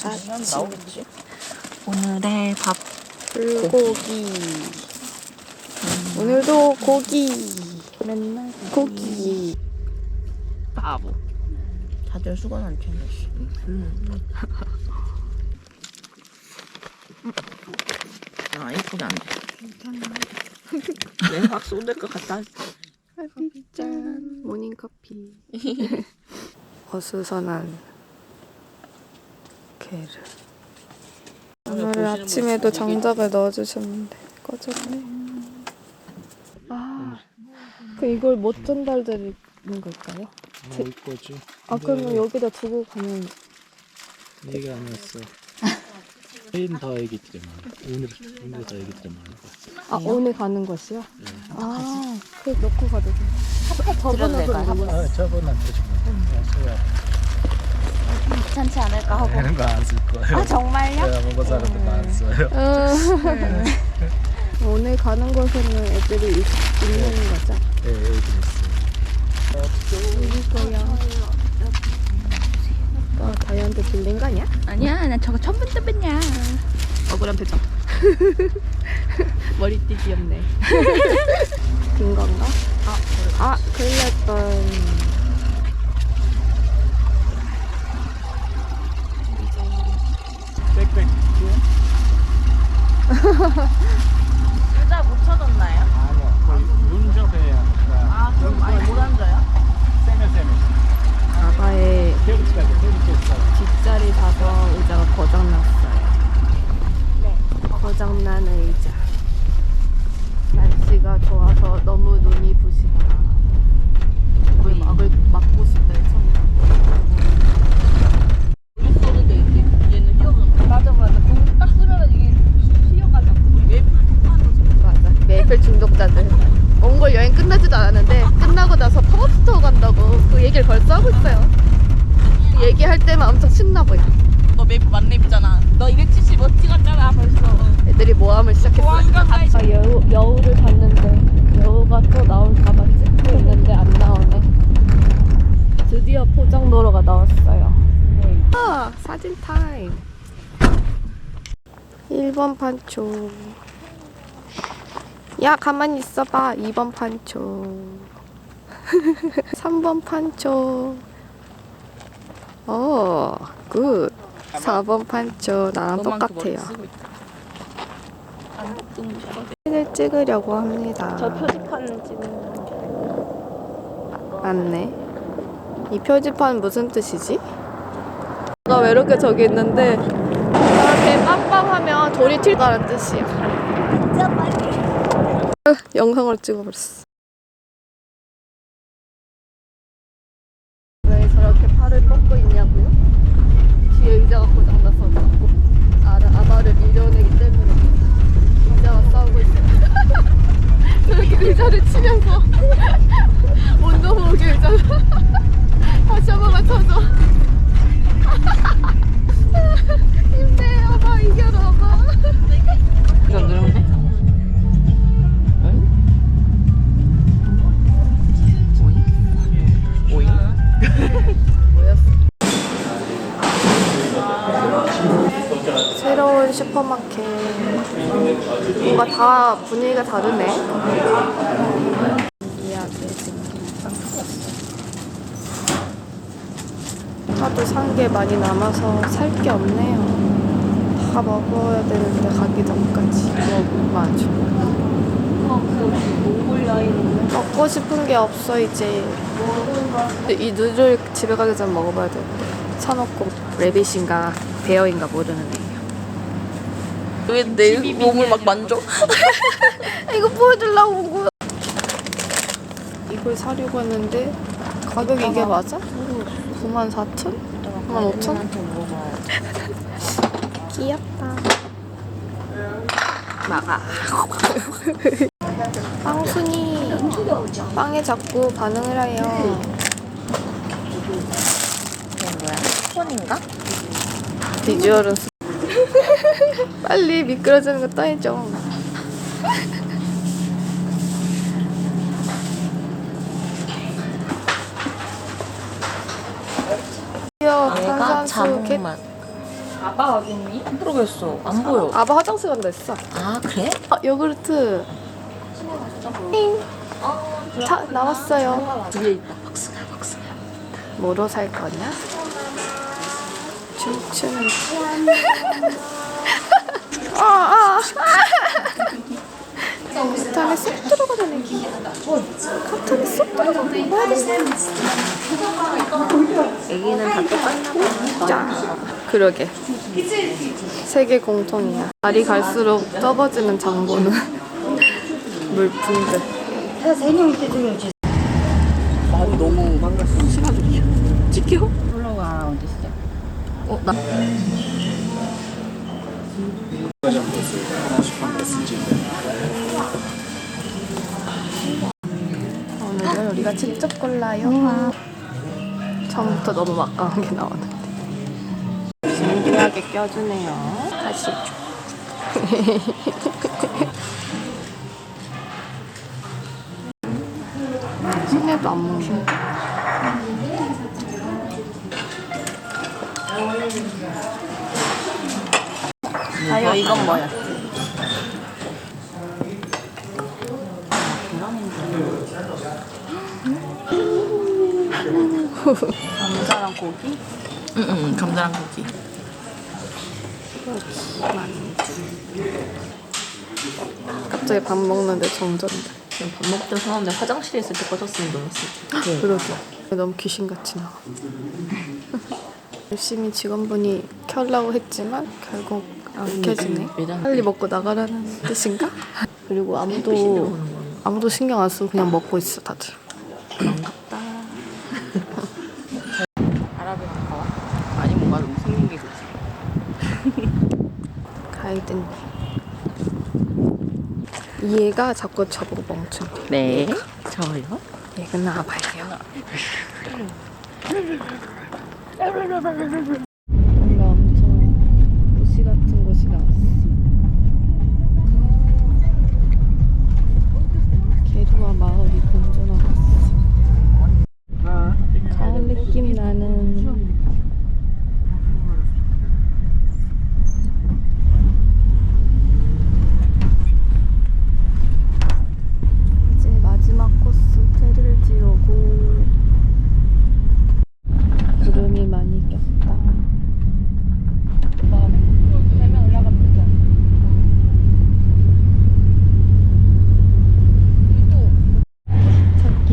나오겠지. 오늘의 밥 불고기. 오늘도 고기. 맨날 고기. 바보. 다들 수건 안 챙겼어. 아 이쁘게 안 돼. 괜찮아. 내가 확 쏟을 것 같다. 짠. 모닝커피. 어수선한 게르. 오늘 아침에도 장작을 넣어주셨는데 꺼졌네. 아, 그 이걸 못 전달드리는 걸까요? 거지. 그러면 여기다 두고 가면. 얘가 아니었어. 내일 다 얘기 드리면 오늘 다 얘기 드리면 오늘 가는 것이요? 네. 그 놓고 가도 돼. 저번에 저번한테 주면 괜찮지 않을까 하고. 이런 거 안 쓸 거예요. 정말요? 제가 먹은 사람들 안 써요. 오늘 가는 곳에는 애들이 있는 거죠? 네, 얘기 있어요. 이거야. 오빠 다이한테 들린 거 아니야? 아니야, 난 저거 처음 본다 봤냐. 억울한 표정. 머리띠 귀엽네. 긴 건가? 걸렸던. 빽빽. 의자 못 쳐졌나요? 아니요. 눈접해야. 좀 많이 못 앉아요? 세면. 아바의 뒷자리 잡아 의자가 고장났어요. 네. 고장난 의자. 날씨가 좋아서 너무 눈이 부시거나 목을 막고 싶다 했잖아. 얘는 휘어가는 맞아. 딱 쓰면은 이게 휘어가잖아. 우리 메이플 통과하는 거지. 맞아. 메이플 중독자들. 몽골 여행 끝나지도 않았는데 끝나고 나서 팝업 스토어 간다고 그 얘기를 벌써 하고 있어요. 얘기할 때만 엄청 신나 보여. 너 메이플 만렙이잖아. 너 270원 찍었잖아 벌써. 애들이 모함을 시작했어. 여우를 봤는데 여우가 또 나올까봐 찍고 있는데 안 나오네. 드디어 포장도로가 나왔어요. 사진 타임. 1번 판초. 야 가만히 있어봐. 2번 판초. 3번 판초. 굿. 4번 판초. 나랑 똑같아요. 사진을 찍으려고 합니다. 저 표지판을 찍는 맞네. 이 표지판 무슨 뜻이지? 나 왜 이렇게 저기 있는데 이렇게 깜빡하면 돌이 튈다는 뜻이야. 영상으로 찍어버렸어. 왜 저렇게 팔을 뻗고 있냐고요? 뒤에 의자가 고장나서 그렇고 아바를 밀어내기 때문에 의자와 싸우고 있어요. 저렇게 의자를 치면서 온도호흡기 의자를 다시 한 번만 쳐줘. 힘내 아바. 이겨라 아바. 이거 누르면 오잉? 뭐였어? 새로운 슈퍼마켓. 뭔가 다 분위기가 다르네. 이야기의 느낌상. 하도 산 게 많이 남아서 살 게 없네요. 다 먹어야 되는데 가기 전까지. 맞아. 먹고 싶은 게 없어 이제. 이 누들 집에 가기 전에 먹어봐야 되는데 사놓고 레빗인가 베어인가 모르는 애예요. 왜 내 몸을 막 만져? 이거 보여주려고 온 거야. 이걸 사려고 했는데 가격이 이게 맞아? 94,000? 95,000? 귀엽다. 막아. 빵순이 빵에 자꾸 반응을 해요. 이게 뭐야? 폰인가? 비주얼은 빨리 미끄러지는 거 떠해줘. 귀여워. 얘가 탄산수 개 자몽맛. 아빠 어딨니? 모르겠어. 안 보여. 아바 화장실 간다 했어. 아 그래? 요구르트. 띵. 다 나왔어요. 뒤에 있다. 박스가. 뭐로 살 거냐? 춤추는. 카톡에 쏙 들어가는 애기. 카톡에 쏙 들어가는 뭐 애기. 애기는 다 똑같나 봐. 자, 그러게. 세계 공통이야. 날이 갈수록 좁아지는 장보는 물품들. 마음이 너무 심하게 찍혀? 올라가 어딨어? 나 오늘은 우리가 직접 골라요. 처음부터 너무 막강한 게 나오는데. 신기하게 껴주네요. 다시. 신내도 안 먹네. 다요 이건 뭐야? 감자랑 고기? 응, 감자랑 고기. 갑자기 밥 먹는데 정전돼. 그냥 밥 먹던 사람들 화장실에 있을 때 꺼졌으면 놀랐을 그러게. 너무 귀신같이 나와. 열심히 직원분이 켜려고 했지만 결국 안 켜지네. 빨리 먹고 나가라는 뜻인가? 그리고 아무도 신경 안 쓰고 그냥 먹고 있어 다들. 반갑다. 아랍에 가까워? 아니 뭔가 좀 생긴 게 그치. 가이드님. 얘가 자꾸 저보고 멍청. 네. 저요? 얘가 나와봐요. 뭔가 엄청 도시 같은 곳이 나왔어. 게루와 마을이 공존하고 있어. 가을 느낌 나는 이제 마지막 코스 테르지오고 구름이 많이 꼈다. 되면 올라갑니다. 첫길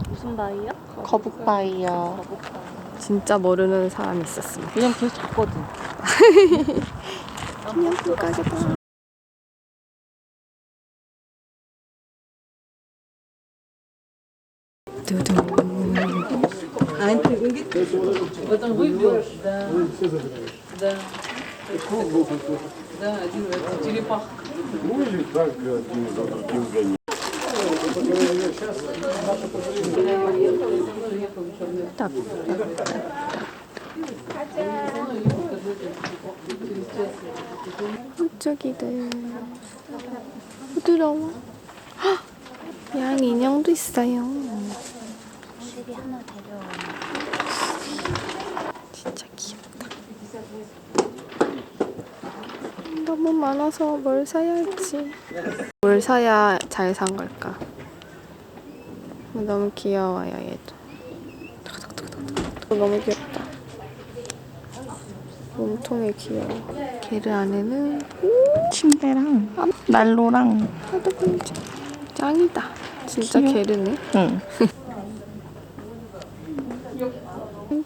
무슨 바위야? 거북바위야. 진짜 모르는 사람이 있었습니다. 그냥 계속 잡거든. 기념품가게다. 두둥. 딱. 홀쭉이들 부드러워. 헉! 양 인형도 있어요. 집이 하나 데려오네. 진짜 귀엽다. 너무 많아서 뭘 사야 할지. 뭘 사야 잘 산 걸까? 너무 귀여워요 얘도. 너무 귀엽다. 몸통이 귀여워. 게르 안에는 침대랑 난로랑. 하도 보이지. 짱이다. 진짜 귀여워. 게르네. 응.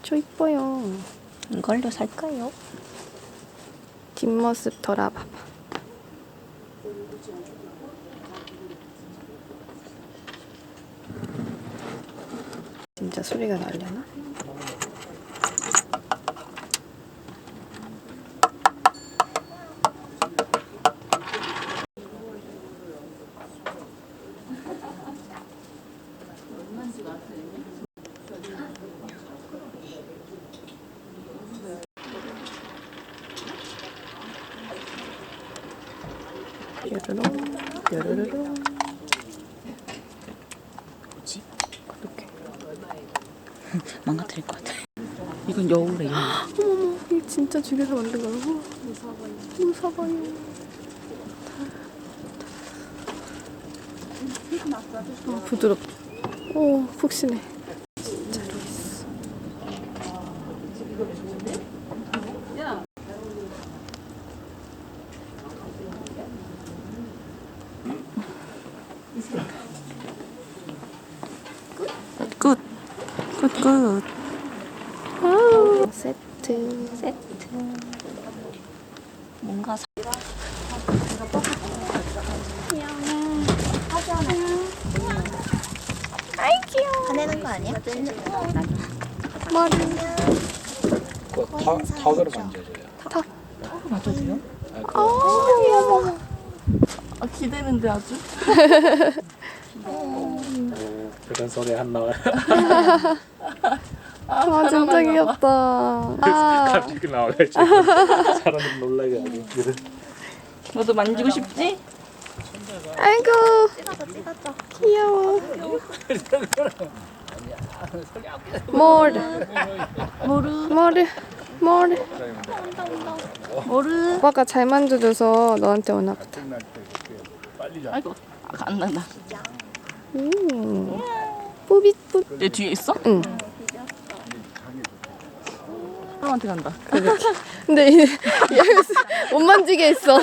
저 이뻐요. 이걸로 살까요? 뒷모습 돌아봐봐. 진짜 소리가 나려나? 뾰로롱 뾰로롱. 뭐지? 그렇게. 망가뜨릴 것 같아. 이건 여우래, 여우. 어머머, 이게 진짜 죽여서 만든 거라고? 무사봐요. 부드럽다. 오, 푹신해. 진짜로 있어. 굿. 굿. 아우, 세트. 뭔가 화내는 거 아니야? 머리. 턱을 만져줘요. 맞아도 돼요? 어머. 아, 기대는데 아주. 그런 소리 안 나와요. 아, 진짜 귀엽다. 아, 갑자기 나와가지고 사람들 놀라게 하고. 너도 만지고 싶지? 아이고. 귀여워. 머리. 오빠가 잘 만져줘서 너한테 오나 보다. 아이고, 안 난다. 뽀빗. 내 뒤에 있어? 응. 사람한테 간다. 근데 못 만지게 했어.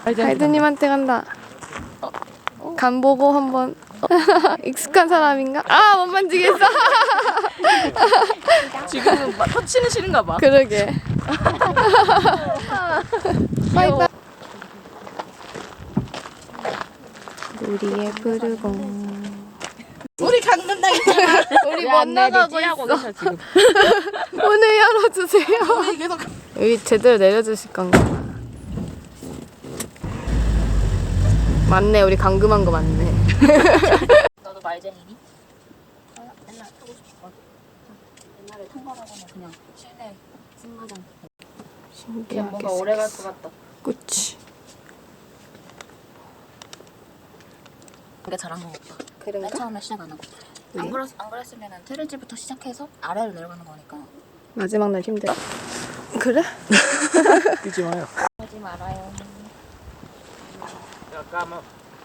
가이드님한테 간다. 간 보고 한번. 익숙한 사람인가? 아, 못 만지게 했어. 지금은 터치는 싫은가 봐. 그러게. 바이바이. 우리의 푸르공. 우리 간단다 했잖아. 우리 못 나가고 있어. 지금. 문을 열어주세요. 우리 계속 여기 제대로 내려주실 건가? 맞네, 우리 감금한 거 맞네. 너도 말쟁이니? 맨날 타고 싶었거든. 옛날에 탄 거라고는 그냥 실내 승마장. 그냥 뭔가 오래 갈 것 같다. 그치. 되게 잘한 거 같다. 그런가? 맨 처음에 시작 안 하고. 안 그랬으면은 테레지부터 시작해서 아래로 내려가는 거니까. 마지막 날 힘들어. 그래? 뛰지 마요. 하지 말아요. 야, 까마.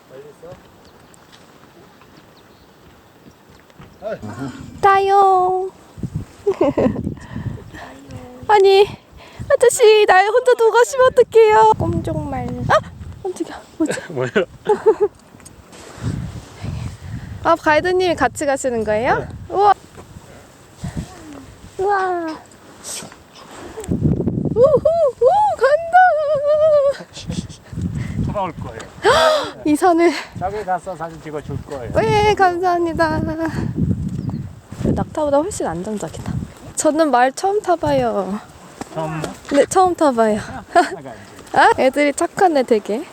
멀리 있어? 따요. 아니, 아저씨 날 혼자 두고 가시면 어떡해요? 꼼종말. 아, 깜짝이야. 뭐지? 뭐야? 아, 가이드님이 같이 가시는 거예요? 네. 우와. 우와. 우후, 간다. 돌아올 거예요. 이 산을. 저기 가서 사진 찍어줄 거예요. 네, 감사합니다. 낙타보다 훨씬 안정적이다. 저는 말 처음 타봐요. 처음 네, 처음 타봐요. 나가야지. 아? 애들이 착하네, 되게.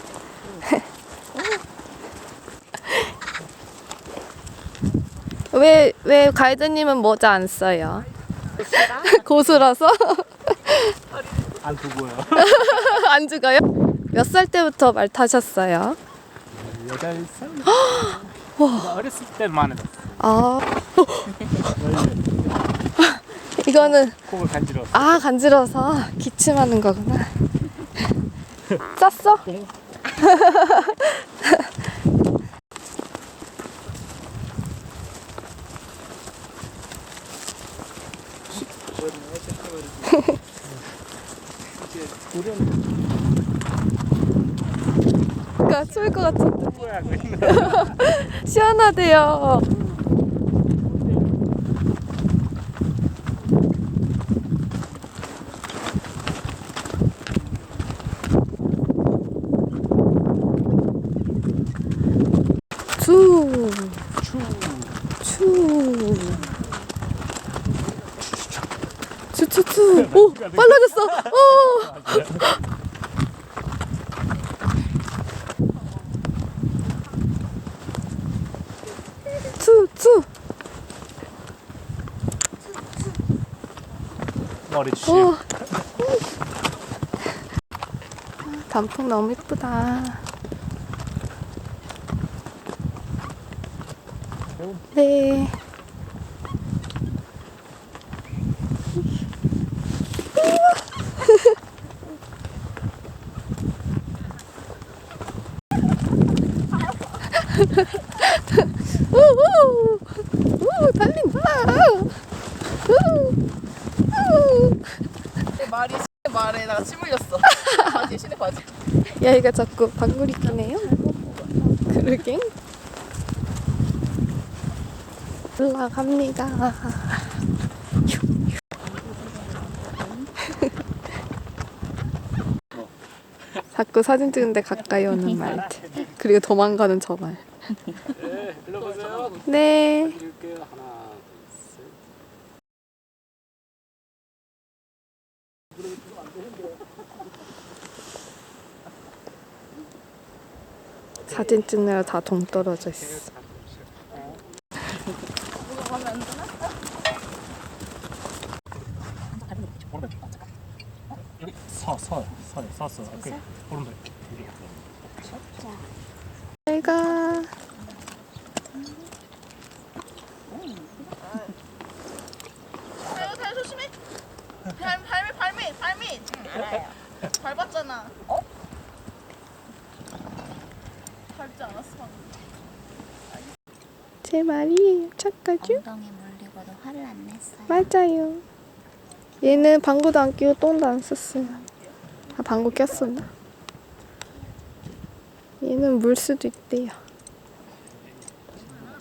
왜 가이드님은 모자 안 써요? 고수라서? 안 두고요. 안 죽어요? 몇 살 때부터 말 타셨어요? 8살? 어렸을 때만 해봤어. 아. 이거는, 코가 간지러웠어. 아, 간지러워서 기침하는 거구나. 쌌어? 그러니까 추울 것 같은데. 뭐야, 그거. 시원하대요. 추. 추추추. 오, 빨라졌어. 오. 추. 머리 오. 주시오. 단풍 너무 예쁘다. 네. 우우! 우 달린다. 내 말에다가 침 흘렸어. 바지 신의 바지. 얘가 자꾸 방구리 끼네요. 그러게. 올라갑니다. 자꾸 사진 찍는데 가까이 오는 말. 그리고 도망가는 저 말. 네, 일러보세요. 네. 드릴게요. 하나, 둘, 셋. 사진 찍느라 다 동떨어져 있어. 여기 서서. 오케이. 오른발. 내가 잘 조심해. 발밑. 알아요. 밟았잖아. 어? 밟지 않았어. 제 말이에요. 착하죠? 엉덩이 물리고도 화를 안 냈어요. 맞아요. 얘는 방구도 안 끼고 똥도 안 썼어요. 아, 방구 꼈었나? 얘는 물 수도 있대요.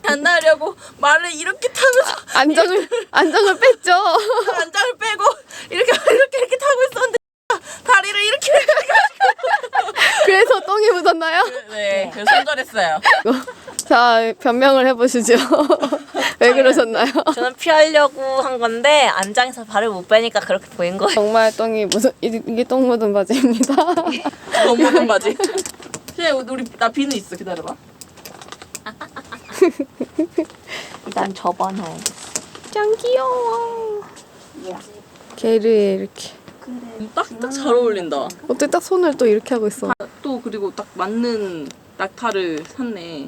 안 나려고 말을 이렇게 타면서 안정을 뺐죠. 안장을 빼고 이렇게 타고 있었는데 다리를 이렇게. 그래서 똥이 묻었나요? 네, 그래서 손절했어요. 자, 변명을 해보시죠. 왜 그러셨나요? 저는 피하려고 한 건데 안장에서 발을 못 빼니까 그렇게 보인 거예요. 정말 똥이 이게 똥 묻은 바지입니다. 너무 묻은 바지. 우리 나 비누 있어. 기다려봐. 일단 접어놔요. 짱 귀여워. 개를 이렇게. 딱딱 잘 어울린다. 어떻게 딱 손을 또 이렇게 하고 있어. 또 그리고 딱 맞는 낙타를 샀네.